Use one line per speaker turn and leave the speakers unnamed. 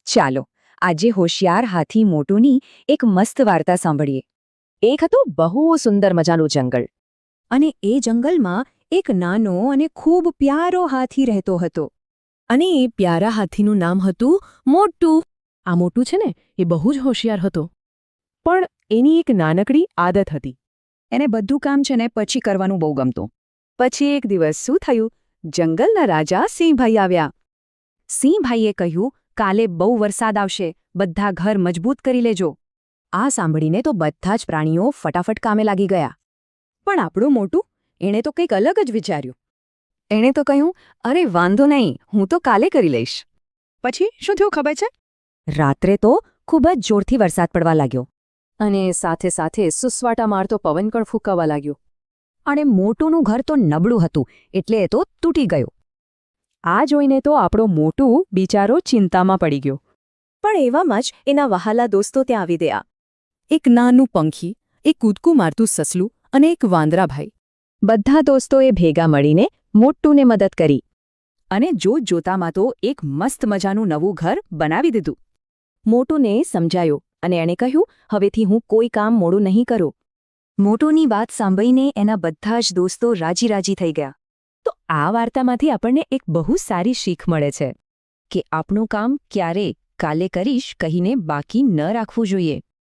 ચાલો આજે હોશિયાર હાથી મોટુની એક મસ્ત વાર્તા સાંભળીએ.
એક હતું બહુ સુંદર મજાનું જંગલ.
અને એ જંગલમાં એક નાનો અને ખૂબ પ્યારો હાથી રહેતો હતો.
અને એ પ્યારા હાથીનું નામ હતું મોટું. આ મોટું છે ને એ બહુ જ હોશિયાર હતો. પણ એની એક નાનકડી આદત હતી.
એને બધું કામ છે ને પછી કરવાનું બહુ ગમતું.
પછી એક દિવસ શું થયું? જંગલના રાજા સિંહભાઈ આવ્યા.
સિંહભાઈએ કહ્યું, કાલે બહુ વરસાદ આવશે, બધા ઘર મજબૂત કરી લેજો.
આ સાંભળીને તો બધા જ પ્રાણીઓ ફટાફટ કામે લાગી ગયા.
પણ આપણું મોટું, એણે તો કંઈક અલગ જ વિચાર્યું. એણે તો કહ્યું, અરે વાંધો નહીં, હું તો કાલે કરી લઈશ.
પછી શું થયું ખબર છે?
રાત્રે તો ખૂબ જ જોરથી વરસાદ પડવા લાગ્યો.
અને સાથે સાથે સુસવાટા મારતો પવન પણ ફૂંકાવા લાગ્યો.
અને મોટુંનું ઘર તો નબળું હતું, એટલે એ તો તૂટી ગયું.
આ જોઈને તો આપણો મોટું બિચારો ચિંતામાં પડી ગયો. પણ એવામાં જ એના વહાલા દોસ્તો ત્યાં આવી ગયા. એક નાનું પંખી, એક કૂદકું મારતું સસલું અને એક વાંદરાભાઈ. બધા દોસ્તોએ ભેગા મળીને મોટુને મદદ કરી.
અને જોતામાં તો એક મસ્ત મજાનું નવું ઘર બનાવી દીધું.
મોટુને સમજાયો અને એણે કહ્યું, હવેથી હું કોઈ કામ મોડું નહીં કરું.
મોટુની વાત સાંભળીને એના બધા જ દોસ્તો રાજી થઈ ગયા.
તો આ વાર્તામાંથી આપણને એક બહુ સારી શીખ મળે છે કે આપણું કામ ક્યારે કાલે કરીશ કહીને બાકી ન રાખવું જોઈએ.